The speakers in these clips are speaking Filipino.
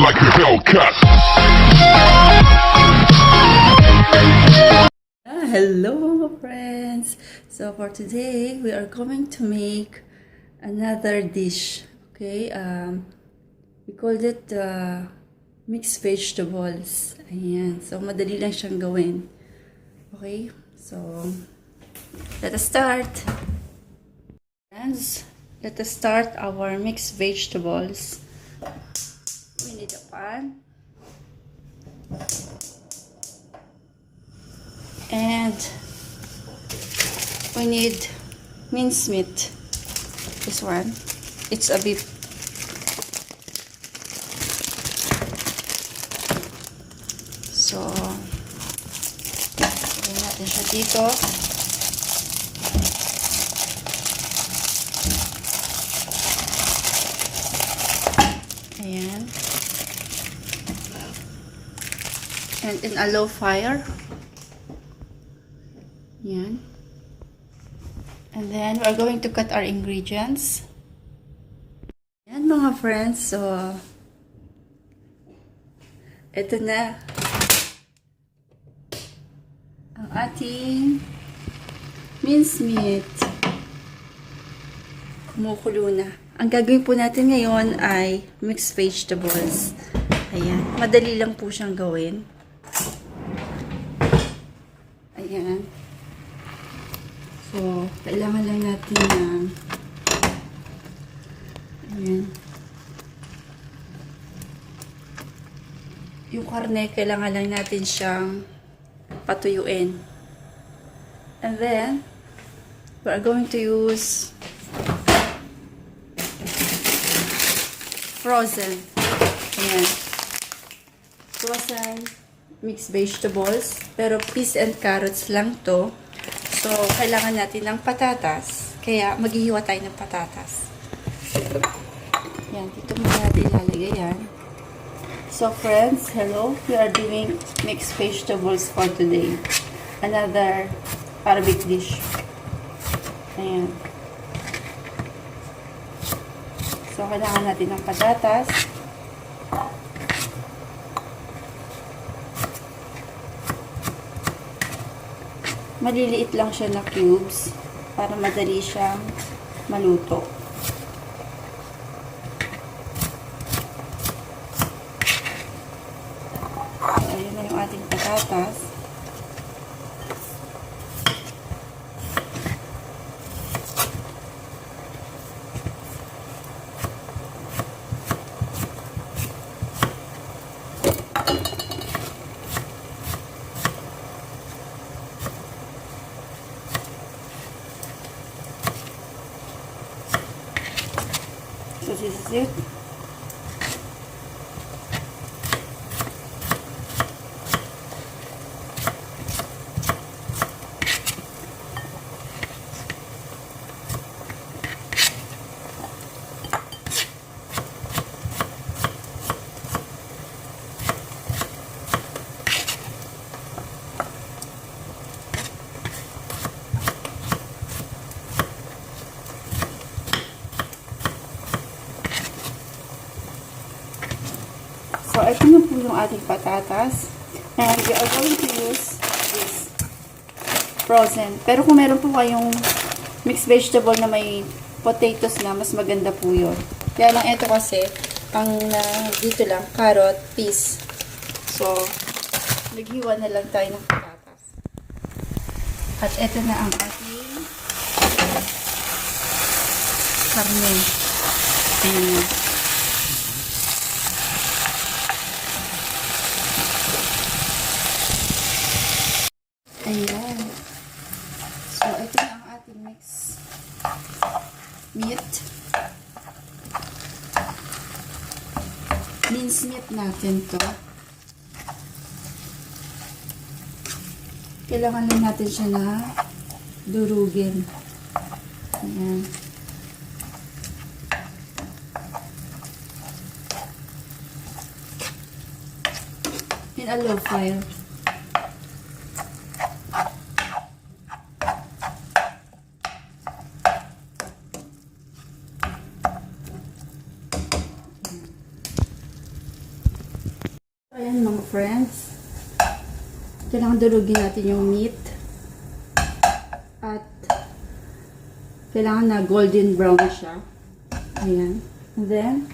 like a Hellcat. Hello friends, so for today we are going to make another dish. Okay, we called it mixed vegetables. Ayan, so madali lang siyang gawin. Okay, so let us start. Friends, let us start our mixed vegetables. We need a pan and we need mincemeat. This one, it's a beef. So lagyan natin siya dito. Ayan. And in a low fire. Ayan. And then we're going to cut our ingredients. Ayan mga friends. So ito na ang ating mincemeat. Kumukulo na. Ang gagawin po natin ngayon ay mixed vegetables. Ayan. Madali lang po siyang gawin. Ayan. So, kailangan lang natin ng ayan. Yung karne, kailangan lang natin siyang patuyuin. And then, we are going to use frozen. Ayan. Frozen mixed vegetables. Pero peas and carrots lang to. So, kailangan natin ng patatas. Kaya, maghihiwa tayo ng patatas. Yan, dito muna natin ilalagay yan. So, friends, hello. We are doing mixed vegetables for today. Another Arabic dish. Ayan. So, kailangan natin ng patatas. Maliliit lang siya na cubes para madali siyang maluto. So, ayun na yung ating patatas. So this is it. So, ito na po yung ating patatas. And we are going to use this frozen. Pero kung meron po kayong mixed vegetable na may potatoes na, mas maganda po yun. Kaya lang ito kasi, ang dito lang, carrot, peas. So, naghiwa na lang tayo ng patatas. At ito na ang ating karne. Ayan. Ayan. So, ito na ang ating mixed meat. Mincemeat natin to. Kailangan lang natin siya na durugin. Ayan. In a low fire. Ayan mga friends. Kailangan durugin natin yung meat. At kailangan na golden brown siya. Ayan. And then,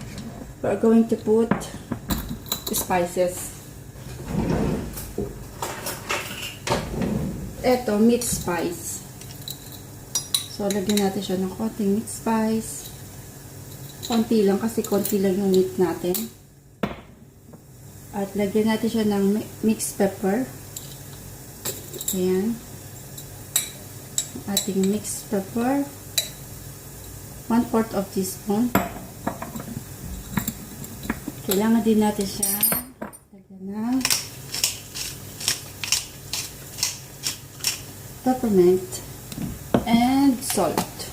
we're going to put spices. Ito, meat spice. So, lagyan natin siya ng konting meat spice. Konti lang kasi konti lang yung meat natin. At lagyan natin siya ng mixed pepper. Ayan. Ating mixed pepper. 1/4 of teaspoon. Kailangan din natin siya lagyan ng peppermint and salt.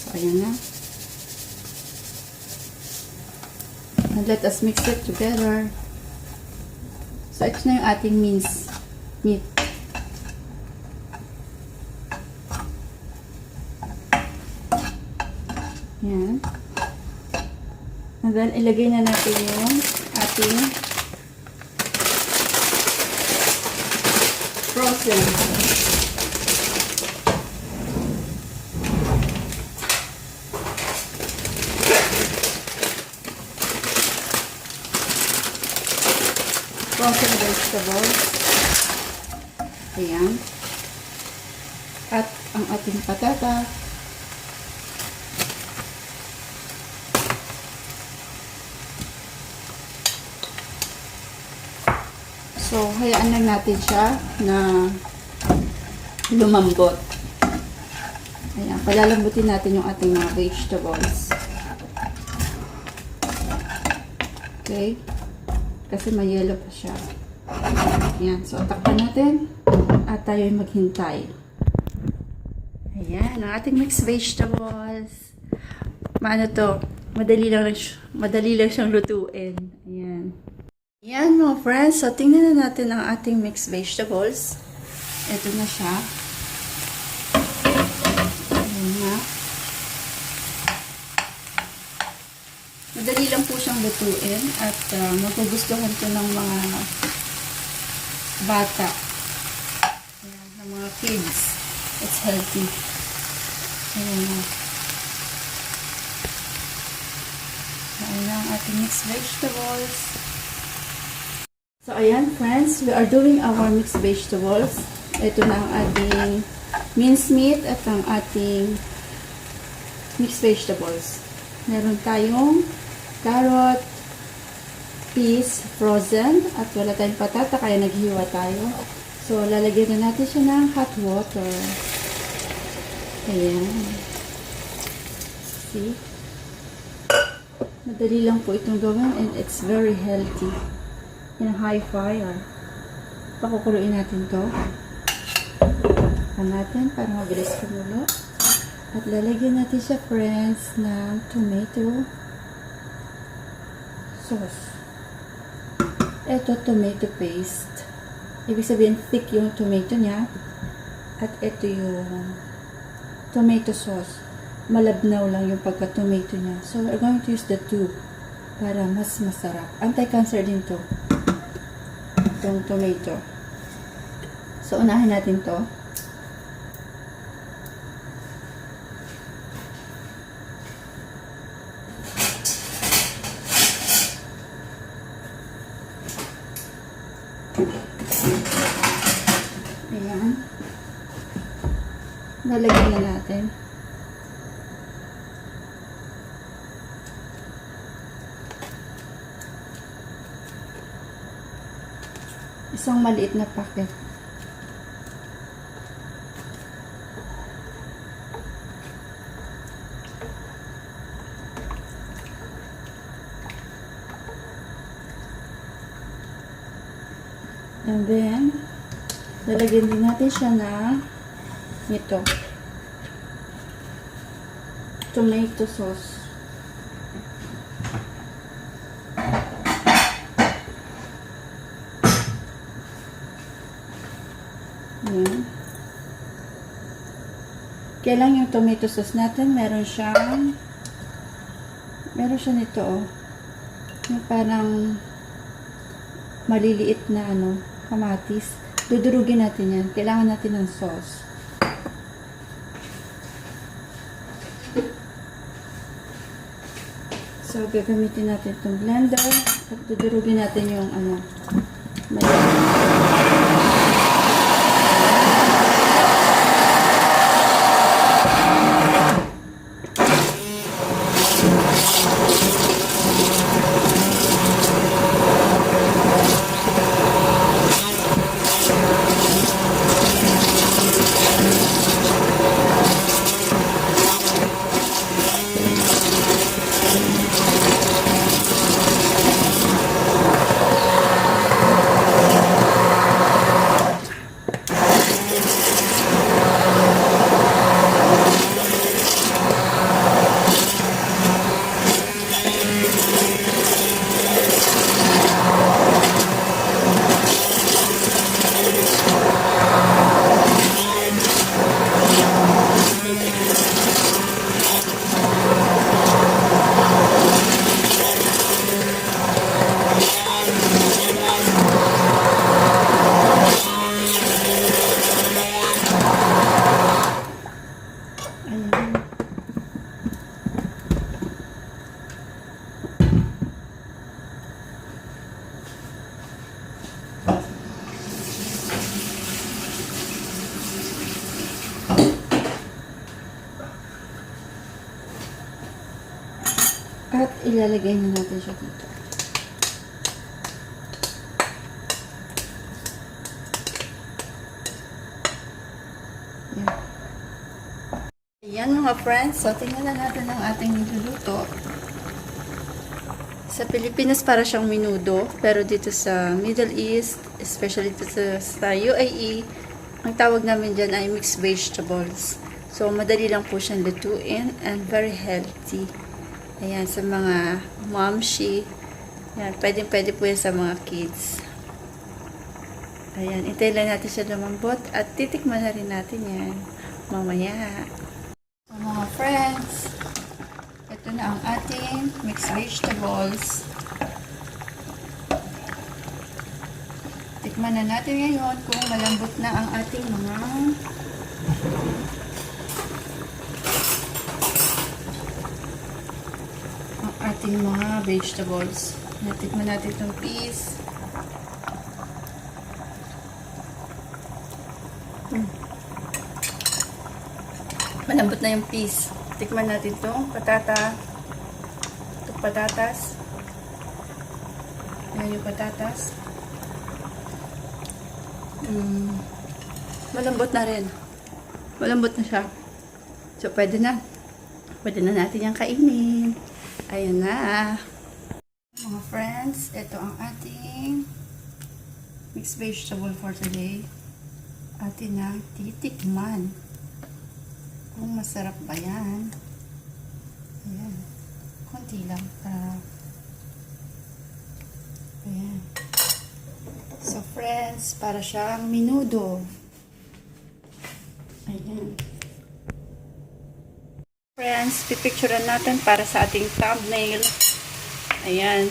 So, ayan na. And let us mix it together. So, ito na yung ating minced meat. Yan. And then, ilagay na natin yung ating frozen. Frozen vegetables. Ayan. At ang ating patata. So, hayaan lang natin siya na lumambot. Ayan, palalambutin natin yung ating mga vegetables. Okay? Kasi may yellow pa siya. Ayan, so takpan natin at tayo maghintay. Ayan, ang ating mixed vegetables. Maano to? Madali lang siyang lutuin. Ayan. Yan mga friends, so tingnan na natin ang ating mixed vegetables. Ito na siya. Ayan na. Madali lang po siyang lutuin at magugustuhan to ng mga bata. Ayan, ng mga kids. It's healthy. Ayan na. Ayan na ang ating mixed vegetables. So, ayan friends, we are doing our mixed vegetables. Ito na ang ating minced meat at ang ating mixed vegetables. Meron tayong carrot, peas, frozen, at wala tayong patata kaya naghiwa tayo. So, lalagyan na natin siya ng hot water. Ayan. See? Madali lang po itong gawin and it's very healthy. In a high fire. Pakukuluin natin to. Pakukuluin natin para mabilis kumulo. At lalagyan natin siya friends ng tomato sauce. Ito tomato paste. Ibig sabihin thick yung tomato niya. At ito yung tomato sauce. Malabnaw lang yung pagka-tomato niya. So we're going to use the two para mas masarap. Anti-cancer din to. Itong tomato. So, unahin natin to. Ayan. Lalagyan na natin. Isang maliit na packet. And then, lalagyan din natin siya na ito. Tomato sauce. Ayan. Kaya lang yung tomato sauce natin, meron siya nito, oh. Yung parang maliliit na kamatis. Dudurugin natin yan. Kailangan natin ng sauce. So, gagamitin natin itong blender at dudurugin natin yung at ilalagay na natin siya dito. Yan. Ayan mga friends. So, tingnan na natin ang ating niluluto. Sa Pilipinas para siyang menudo, pero dito sa Middle East, especially dito sa UAE, ang tawag namin dyan ay mixed vegetables. So, madali lang po siyang lutuin and very healthy. Ayan, sa mga momshi. Ayan, pwede po yan sa mga kids. Ayan, intay lang natin siya lumambot at titikman na rin natin yan mamaya. So, mga friends, ito na ang ating mixed vegetables. Tikman na natin ngayon kung malambot na ang ating mga vegetables. Natikman natin itong peas. Malambot na yung peas. Tikman natin itong patatas. Ayan yung patatas. Malambot na rin. Malambot na siya. So, pwede na. Pwede na natin yung kainin. Ayan na. Mga friends, ito ang ating mixed vegetable for today. Atin na titikman. Kung masarap ba yan. Ayan. Konti lang. Ayan. So friends, para siyang menudo. Ayan. Friends, pipicturean natin para sa ating thumbnail. Ayan.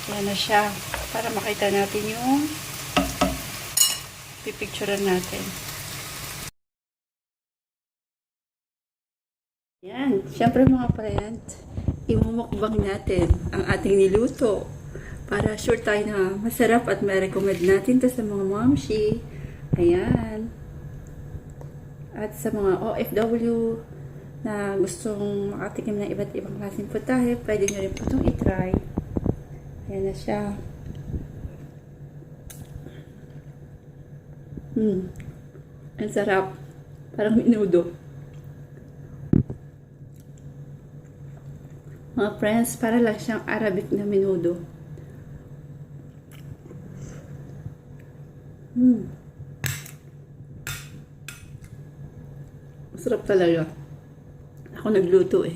Ayan na siya. Para makita natin yung pipicturean natin. Ayan. Siyempre mga friend, imumukbang natin ang ating niluto. Para sure tayo na masarap at ma-recommend natin to sa mga momshi. Ayan. At sa mga OFW na gustong makatikim ng iba't ibang klaseng putahe, pwede nyo rin po itong itry. Ayan na siya. Ang sarap. Parang menudo. Mga friends, para lang siyang Arabic na menudo. Masarap talaga. Ako nagluto eh.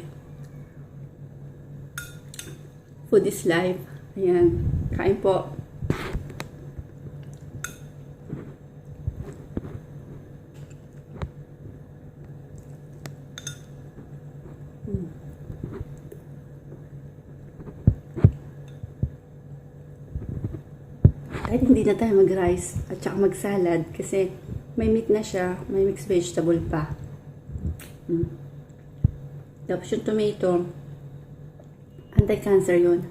Food is life. Ayan. Kain po. Kahit hindi na tayo mag-rice at saka mag-salad kasi may meat na siya, may mixed vegetable pa. Tapos yung tomato, anti-cancer yun.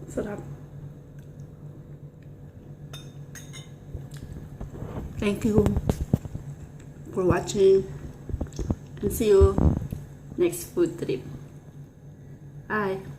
Sarap. Thank you for watching and see you next food trip. Bye.